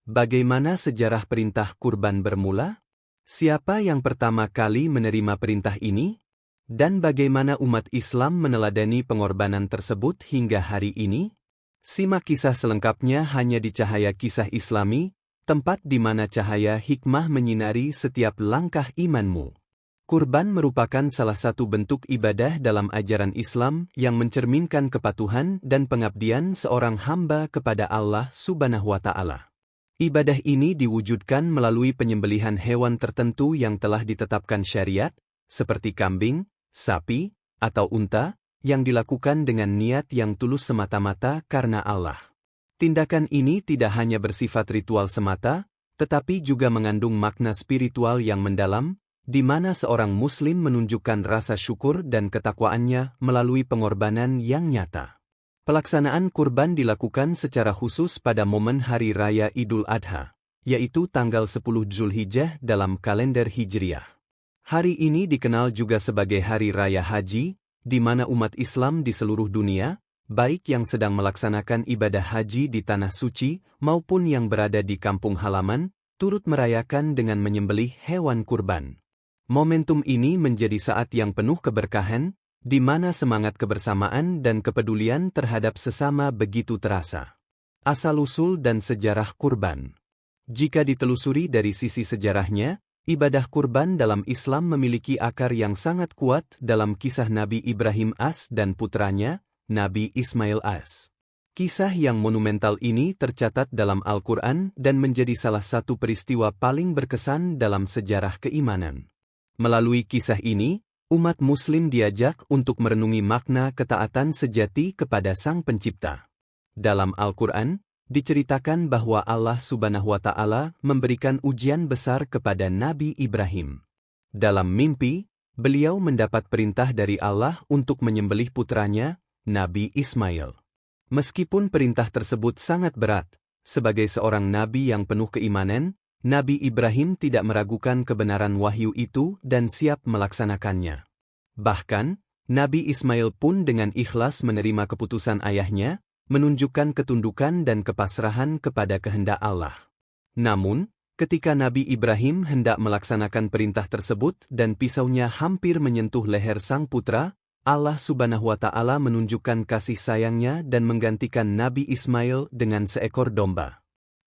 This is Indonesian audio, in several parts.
Bagaimana sejarah perintah kurban bermula? Siapa yang pertama kali menerima perintah ini? Dan bagaimana umat Islam meneladani pengorbanan tersebut hingga hari ini? Simak kisah selengkapnya hanya di Cahaya Kisah Islami, tempat di mana cahaya hikmah menyinari setiap langkah imanmu. Kurban merupakan salah satu bentuk ibadah dalam ajaran Islam yang mencerminkan kepatuhan dan pengabdian seorang hamba kepada Allah Subhanahu wa Ta'ala. Ibadah ini diwujudkan melalui penyembelihan hewan tertentu yang telah ditetapkan syariat, seperti kambing, sapi, atau unta, yang dilakukan dengan niat yang tulus semata-mata karena Allah. Tindakan ini tidak hanya bersifat ritual semata, tetapi juga mengandung makna spiritual yang mendalam, di mana seorang muslim menunjukkan rasa syukur dan ketakwaannya melalui pengorbanan yang nyata. Pelaksanaan kurban dilakukan secara khusus pada momen Hari Raya Idul Adha, yaitu tanggal 10 Zulhijjah dalam kalender Hijriah. Hari ini dikenal juga sebagai Hari Raya Haji, di mana umat Islam di seluruh dunia, baik yang sedang melaksanakan ibadah haji di Tanah Suci maupun yang berada di kampung halaman, turut merayakan dengan menyembelih hewan kurban. Momentum ini menjadi saat yang penuh keberkahan, di mana semangat kebersamaan dan kepedulian terhadap sesama begitu terasa. Asal-usul dan sejarah kurban. Jika ditelusuri dari sisi sejarahnya, ibadah kurban dalam Islam memiliki akar yang sangat kuat dalam kisah Nabi Ibrahim AS dan putranya, Nabi Ismail AS. Kisah yang monumental ini tercatat dalam Al-Quran dan menjadi salah satu peristiwa paling berkesan dalam sejarah keimanan. Melalui kisah ini, umat Muslim diajak untuk merenungi makna ketaatan sejati kepada Sang Pencipta. Dalam Al-Quran, diceritakan bahwa Allah Subhanahu wa Ta'ala memberikan ujian besar kepada Nabi Ibrahim. Dalam mimpi, beliau mendapat perintah dari Allah untuk menyembelih putranya, Nabi Ismail. Meskipun perintah tersebut sangat berat, sebagai seorang nabi yang penuh keimanan, Nabi Ibrahim tidak meragukan kebenaran wahyu itu dan siap melaksanakannya. Bahkan, Nabi Ismail pun dengan ikhlas menerima keputusan ayahnya, menunjukkan ketundukan dan kepasrahan kepada kehendak Allah. Namun, ketika Nabi Ibrahim hendak melaksanakan perintah tersebut dan pisaunya hampir menyentuh leher sang putra, Allah Subhanahu wa Ta'ala menunjukkan kasih sayangnya dan menggantikan Nabi Ismail dengan seekor domba.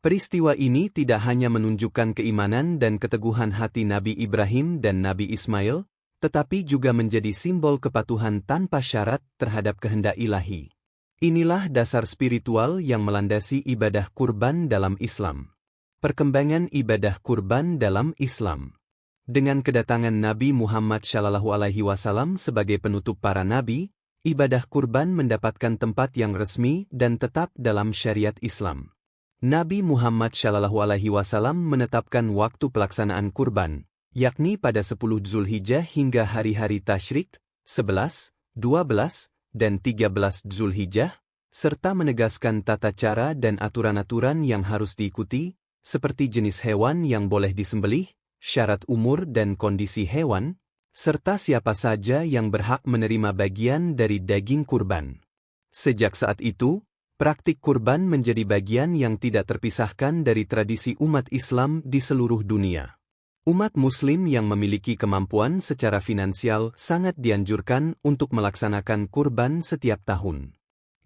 Peristiwa ini tidak hanya menunjukkan keimanan dan keteguhan hati Nabi Ibrahim dan Nabi Ismail, tetapi juga menjadi simbol kepatuhan tanpa syarat terhadap kehendak ilahi. Inilah dasar spiritual yang melandasi ibadah kurban dalam Islam. Perkembangan ibadah kurban dalam Islam. Dengan kedatangan Nabi Muhammad SAW sebagai penutup para nabi, ibadah kurban mendapatkan tempat yang resmi dan tetap dalam syariat Islam. Nabi Muhammad SAW menetapkan waktu pelaksanaan kurban, yakni pada 10 Zulhijjah hingga hari-hari Tasyrik, 11, 12, dan 13 Zulhijjah, serta menegaskan tata cara dan aturan-aturan yang harus diikuti, seperti jenis hewan yang boleh disembelih, syarat umur dan kondisi hewan, serta siapa saja yang berhak menerima bagian dari daging kurban. Sejak saat itu, praktik kurban menjadi bagian yang tidak terpisahkan dari tradisi umat Islam di seluruh dunia. Umat Muslim yang memiliki kemampuan secara finansial sangat dianjurkan untuk melaksanakan kurban setiap tahun.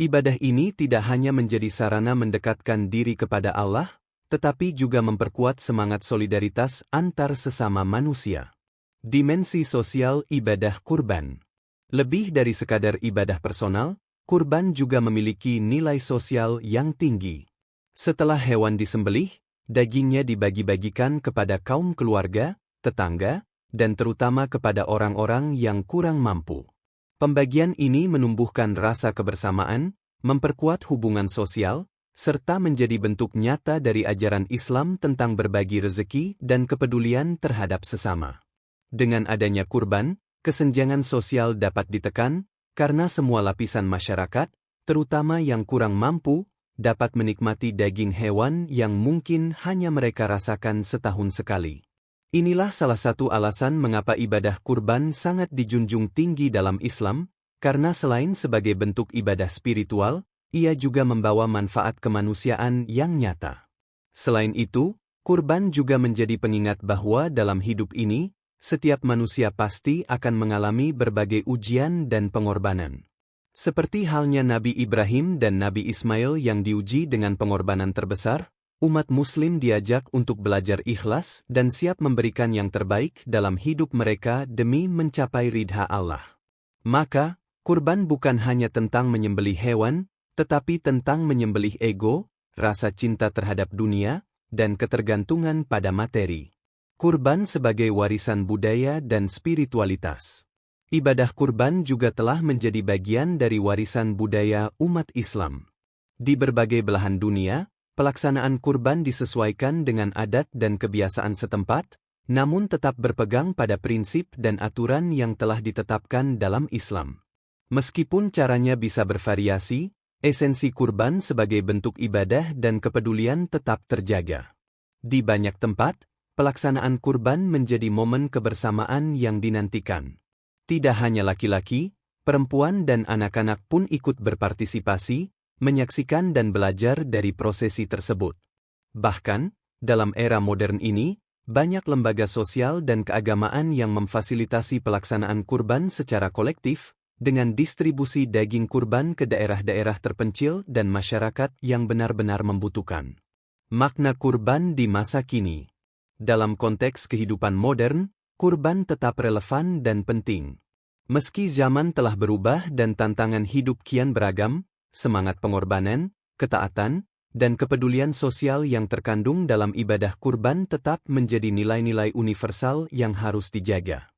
Ibadah ini tidak hanya menjadi sarana mendekatkan diri kepada Allah, tetapi juga memperkuat semangat solidaritas antar sesama manusia. Dimensi sosial ibadah kurban. Lebih dari sekadar ibadah personal, kurban juga memiliki nilai sosial yang tinggi. Setelah hewan disembelih, dagingnya dibagi-bagikan kepada kaum keluarga, tetangga, dan terutama kepada orang-orang yang kurang mampu. Pembagian ini menumbuhkan rasa kebersamaan, memperkuat hubungan sosial, serta menjadi bentuk nyata dari ajaran Islam tentang berbagi rezeki dan kepedulian terhadap sesama. Dengan adanya kurban, kesenjangan sosial dapat ditekan, karena semua lapisan masyarakat, terutama yang kurang mampu, dapat menikmati daging hewan yang mungkin hanya mereka rasakan setahun sekali. Inilah salah satu alasan mengapa ibadah kurban sangat dijunjung tinggi dalam Islam, karena selain sebagai bentuk ibadah spiritual, ia juga membawa manfaat kemanusiaan yang nyata. Selain itu, kurban juga menjadi pengingat bahwa dalam hidup ini, setiap manusia pasti akan mengalami berbagai ujian dan pengorbanan. Seperti halnya Nabi Ibrahim dan Nabi Ismail yang diuji dengan pengorbanan terbesar, umat Muslim diajak untuk belajar ikhlas dan siap memberikan yang terbaik dalam hidup mereka demi mencapai ridha Allah. Maka, kurban bukan hanya tentang menyembelih hewan, tetapi tentang menyembelih ego, rasa cinta terhadap dunia, dan ketergantungan pada materi. Kurban sebagai warisan budaya dan spiritualitas. Ibadah kurban juga telah menjadi bagian dari warisan budaya umat Islam. Di berbagai belahan dunia, pelaksanaan kurban disesuaikan dengan adat dan kebiasaan setempat, namun tetap berpegang pada prinsip dan aturan yang telah ditetapkan dalam Islam. Meskipun caranya bisa bervariasi, esensi kurban sebagai bentuk ibadah dan kepedulian tetap terjaga. Di banyak tempat, pelaksanaan kurban menjadi momen kebersamaan yang dinantikan. Tidak hanya laki-laki, perempuan dan anak-anak pun ikut berpartisipasi, menyaksikan dan belajar dari prosesi tersebut. Bahkan, dalam era modern ini, banyak lembaga sosial dan keagamaan yang memfasilitasi pelaksanaan kurban secara kolektif, dengan distribusi daging kurban ke daerah-daerah terpencil dan masyarakat yang benar-benar membutuhkan. Makna kurban di masa kini. Dalam konteks kehidupan modern, kurban tetap relevan dan penting. Meski zaman telah berubah dan tantangan hidup kian beragam, semangat pengorbanan, ketaatan, dan kepedulian sosial yang terkandung dalam ibadah kurban tetap menjadi nilai-nilai universal yang harus dijaga.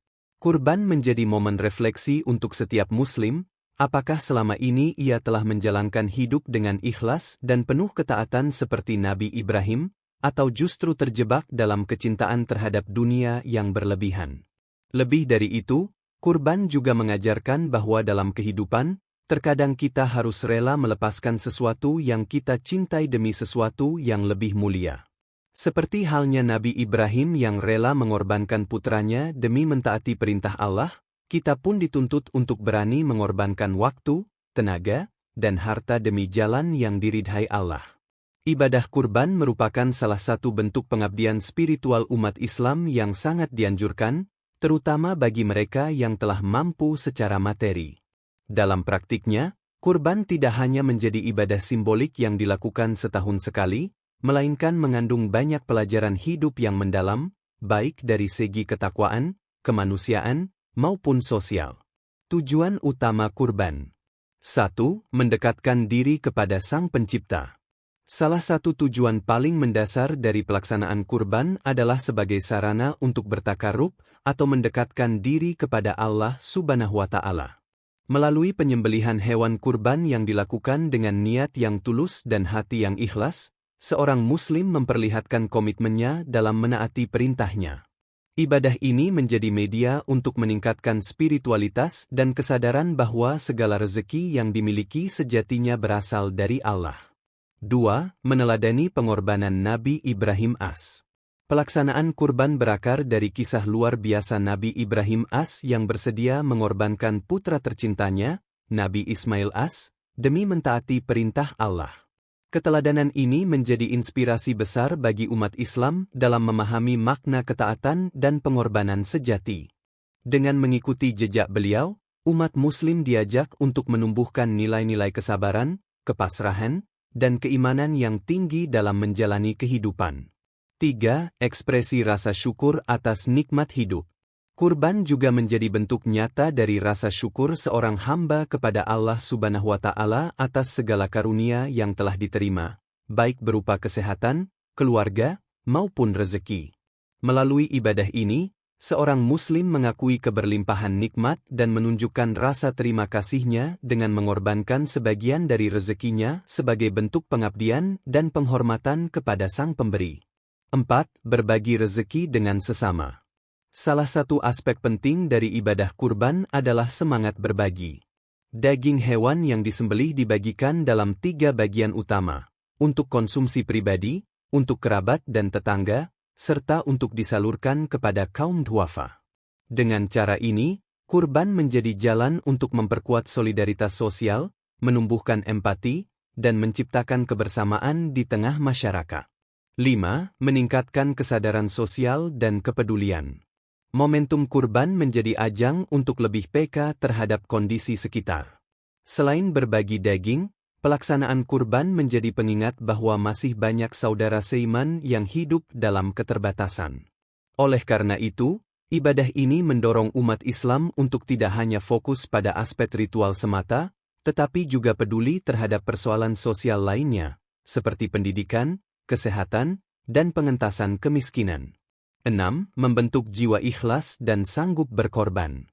Kurban menjadi momen refleksi untuk setiap Muslim, apakah selama ini ia telah menjalankan hidup dengan ikhlas dan penuh ketaatan seperti Nabi Ibrahim, atau justru terjebak dalam kecintaan terhadap dunia yang berlebihan. Lebih dari itu, kurban juga mengajarkan bahwa dalam kehidupan, terkadang kita harus rela melepaskan sesuatu yang kita cintai demi sesuatu yang lebih mulia. Seperti halnya Nabi Ibrahim yang rela mengorbankan putranya demi mentaati perintah Allah, kita pun dituntut untuk berani mengorbankan waktu, tenaga, dan harta demi jalan yang diridhai Allah. Ibadah kurban merupakan salah satu bentuk pengabdian spiritual umat Islam yang sangat dianjurkan, terutama bagi mereka yang telah mampu secara materi. Dalam praktiknya, kurban tidak hanya menjadi ibadah simbolik yang dilakukan setahun sekali, melainkan mengandung banyak pelajaran hidup yang mendalam, baik dari segi ketakwaan, kemanusiaan, maupun sosial. Tujuan utama kurban. 1. Mendekatkan diri kepada Sang Pencipta. Salah satu tujuan paling mendasar dari pelaksanaan kurban adalah sebagai sarana untuk bertakarub atau mendekatkan diri kepada Allah Subhanahu wa Ta'ala. Melalui penyembelihan hewan kurban yang dilakukan dengan niat yang tulus dan hati yang ikhlas, seorang Muslim memperlihatkan komitmennya dalam menaati perintahnya. Ibadah ini menjadi media untuk meningkatkan spiritualitas dan kesadaran bahwa segala rezeki yang dimiliki sejatinya berasal dari Allah. 2. Meneladani pengorbanan Nabi Ibrahim AS. Pelaksanaan kurban berakar dari kisah luar biasa Nabi Ibrahim AS yang bersedia mengorbankan putra tercintanya, Nabi Ismail AS, demi mentaati perintah Allah. Keteladanan ini menjadi inspirasi besar bagi umat Islam dalam memahami makna ketaatan dan pengorbanan sejati. Dengan mengikuti jejak beliau, umat Muslim diajak untuk menumbuhkan nilai-nilai kesabaran, kepasrahan, dan keimanan yang tinggi dalam menjalani kehidupan. 3. Ekspresi rasa syukur atas nikmat hidup. Kurban juga menjadi bentuk nyata dari rasa syukur seorang hamba kepada Allah Subhanahu wa Ta'ala atas segala karunia yang telah diterima, baik berupa kesehatan, keluarga, maupun rezeki. Melalui ibadah ini, seorang Muslim mengakui keberlimpahan nikmat dan menunjukkan rasa terima kasihnya dengan mengorbankan sebagian dari rezekinya sebagai bentuk pengabdian dan penghormatan kepada Sang Pemberi. 4. Berbagi rezeki dengan sesama. Salah satu aspek penting dari ibadah kurban adalah semangat berbagi. Daging hewan yang disembelih dibagikan dalam 3 bagian utama, untuk konsumsi pribadi, untuk kerabat dan tetangga, serta untuk disalurkan kepada kaum duafa. Dengan cara ini, kurban menjadi jalan untuk memperkuat solidaritas sosial, menumbuhkan empati, dan menciptakan kebersamaan di tengah masyarakat. 5. Meningkatkan kesadaran sosial dan kepedulian. Momentum kurban menjadi ajang untuk lebih peka terhadap kondisi sekitar. Selain berbagi daging, pelaksanaan kurban menjadi pengingat bahwa masih banyak saudara seiman yang hidup dalam keterbatasan. Oleh karena itu, ibadah ini mendorong umat Islam untuk tidak hanya fokus pada aspek ritual semata, tetapi juga peduli terhadap persoalan sosial lainnya, seperti pendidikan, kesehatan, dan pengentasan kemiskinan. 6. Membentuk jiwa ikhlas dan sanggup berkorban.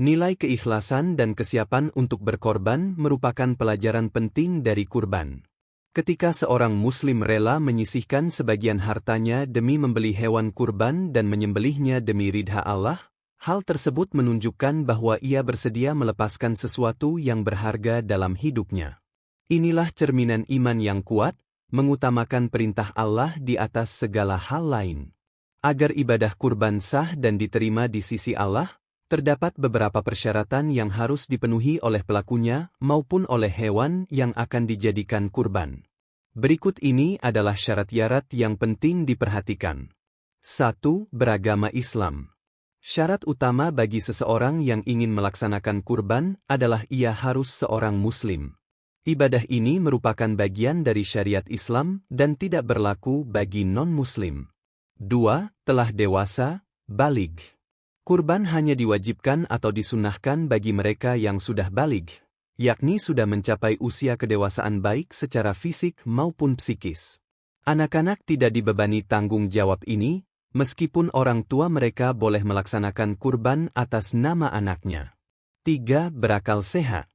Nilai keikhlasan dan kesiapan untuk berkorban merupakan pelajaran penting dari kurban. Ketika seorang muslim rela menyisihkan sebagian hartanya demi membeli hewan kurban dan menyembelihnya demi ridha Allah, hal tersebut menunjukkan bahwa ia bersedia melepaskan sesuatu yang berharga dalam hidupnya. Inilah cerminan iman yang kuat, mengutamakan perintah Allah di atas segala hal lain. Agar ibadah kurban sah dan diterima di sisi Allah, terdapat beberapa persyaratan yang harus dipenuhi oleh pelakunya maupun oleh hewan yang akan dijadikan kurban. Berikut ini adalah syarat-syarat yang penting diperhatikan. 1. Beragama Islam. Syarat utama bagi seseorang yang ingin melaksanakan kurban adalah ia harus seorang muslim. Ibadah ini merupakan bagian dari syariat Islam dan tidak berlaku bagi non-muslim. 2. Telah dewasa, balig. Kurban hanya diwajibkan atau disunnahkan bagi mereka yang sudah balig, yakni sudah mencapai usia kedewasaan baik secara fisik maupun psikis. Anak-anak tidak dibebani tanggung jawab ini, meskipun orang tua mereka boleh melaksanakan kurban atas nama anaknya. 3. Berakal sehat.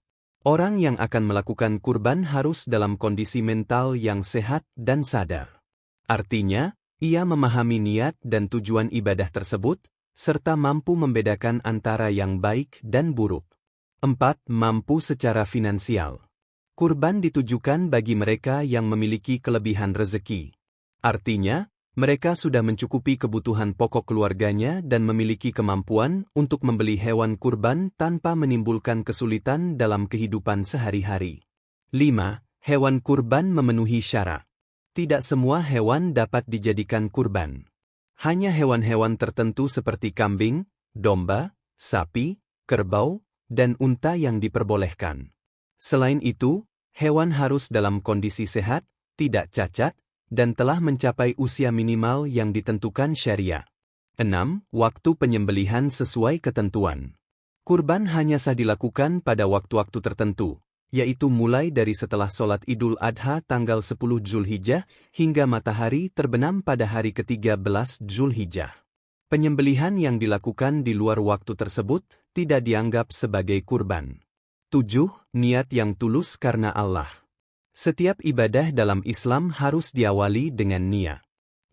Orang yang akan melakukan kurban harus dalam kondisi mental yang sehat dan sadar. Artinya, ia memahami niat dan tujuan ibadah tersebut, serta mampu membedakan antara yang baik dan buruk. 4. Mampu secara finansial. Kurban ditujukan bagi mereka yang memiliki kelebihan rezeki. Artinya, mereka sudah mencukupi kebutuhan pokok keluarganya dan memiliki kemampuan untuk membeli hewan kurban tanpa menimbulkan kesulitan dalam kehidupan sehari-hari. 5. Hewan kurban memenuhi syarat. Tidak semua hewan dapat dijadikan kurban. Hanya hewan-hewan tertentu seperti kambing, domba, sapi, kerbau, dan unta yang diperbolehkan. Selain itu, hewan harus dalam kondisi sehat, tidak cacat, dan telah mencapai usia minimal yang ditentukan syariah. 6. Waktu penyembelihan sesuai ketentuan. Kurban hanya sah dilakukan pada waktu-waktu tertentu, yaitu mulai dari setelah sholat Idul Adha tanggal 10 Zulhijjah hingga matahari terbenam pada hari ke-13 Zulhijjah. Penyembelihan yang dilakukan di luar waktu tersebut tidak dianggap sebagai kurban. 7. Niat yang tulus karena Allah. Setiap ibadah dalam Islam harus diawali dengan niat.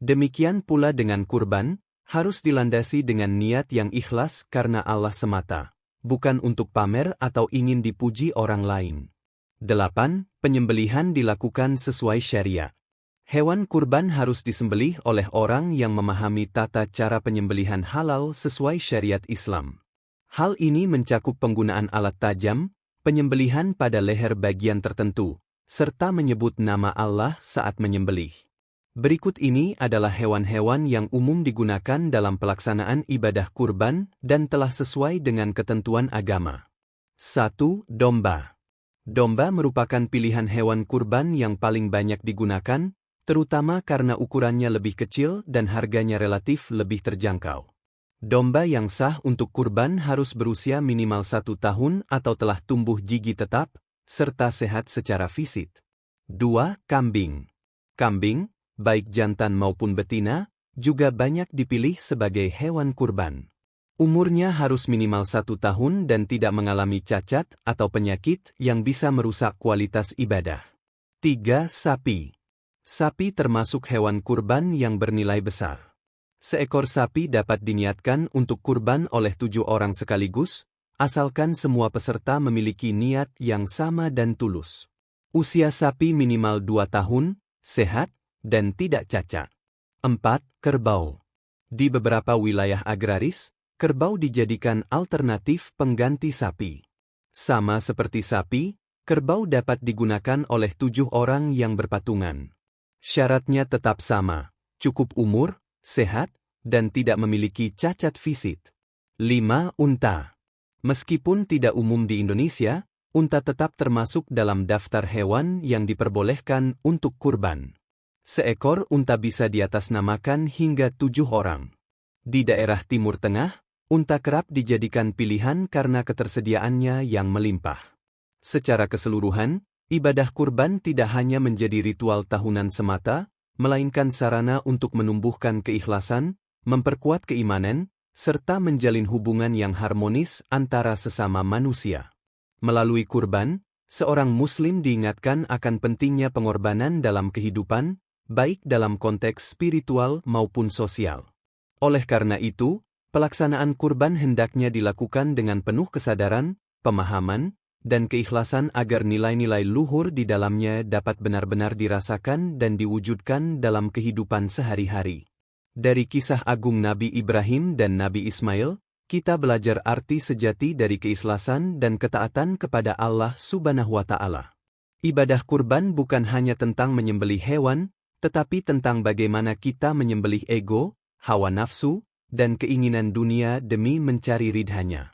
Demikian pula dengan kurban, harus dilandasi dengan niat yang ikhlas karena Allah semata, bukan untuk pamer atau ingin dipuji orang lain. 8. Penyembelihan dilakukan sesuai syariat. Hewan kurban harus disembelih oleh orang yang memahami tata cara penyembelihan halal sesuai syariat Islam. Hal ini mencakup penggunaan alat tajam, penyembelihan pada leher bagian tertentu, serta menyebut nama Allah saat menyembelih. Berikut ini adalah hewan-hewan yang umum digunakan dalam pelaksanaan ibadah kurban dan telah sesuai dengan ketentuan agama. 1. Domba. Domba merupakan pilihan hewan kurban yang paling banyak digunakan, terutama karena ukurannya lebih kecil dan harganya relatif lebih terjangkau. Domba yang sah untuk kurban harus berusia minimal 1 tahun atau telah tumbuh gigi tetap, serta sehat secara fisik. 2. Kambing. Kambing, baik jantan maupun betina, juga banyak dipilih sebagai hewan kurban. Umurnya harus minimal 1 tahun dan tidak mengalami cacat atau penyakit yang bisa merusak kualitas ibadah. 3. Sapi. Sapi termasuk hewan kurban yang bernilai besar. Seekor sapi dapat diniatkan untuk kurban oleh 7 orang sekaligus, asalkan semua peserta memiliki niat yang sama dan tulus. Usia sapi minimal 2 tahun, sehat, dan tidak cacat. 4. Kerbau. Di beberapa wilayah agraris, kerbau dijadikan alternatif pengganti sapi. Sama seperti sapi, kerbau dapat digunakan oleh 7 orang yang berpatungan. Syaratnya tetap sama, cukup umur, sehat, dan tidak memiliki cacat fisik. 5. Unta. Meskipun tidak umum di Indonesia, unta tetap termasuk dalam daftar hewan yang diperbolehkan untuk kurban. Seekor unta bisa diatasnamakan hingga 7 orang. Di daerah Timur Tengah, unta kerap dijadikan pilihan karena ketersediaannya yang melimpah. Secara keseluruhan, ibadah kurban tidak hanya menjadi ritual tahunan semata, melainkan sarana untuk menumbuhkan keikhlasan, memperkuat keimanan, serta menjalin hubungan yang harmonis antara sesama manusia. Melalui kurban, seorang Muslim diingatkan akan pentingnya pengorbanan dalam kehidupan, baik dalam konteks spiritual maupun sosial. Oleh karena itu, pelaksanaan kurban hendaknya dilakukan dengan penuh kesadaran, pemahaman, dan keikhlasan agar nilai-nilai luhur di dalamnya dapat benar-benar dirasakan dan diwujudkan dalam kehidupan sehari-hari. Dari kisah agung Nabi Ibrahim dan Nabi Ismail, kita belajar arti sejati dari keikhlasan dan ketaatan kepada Allah Subhanahu wa Ta'ala. Ibadah kurban bukan hanya tentang menyembelih hewan, tetapi tentang bagaimana kita menyembelih ego, hawa nafsu, dan keinginan dunia demi mencari ridhanya.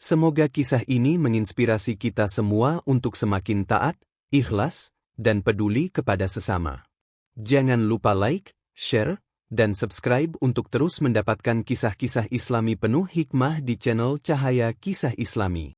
Semoga kisah ini menginspirasi kita semua untuk semakin taat, ikhlas, dan peduli kepada sesama. Jangan lupa like, share, dan subscribe untuk terus mendapatkan kisah-kisah Islami penuh hikmah di channel Cahaya Kisah Islami.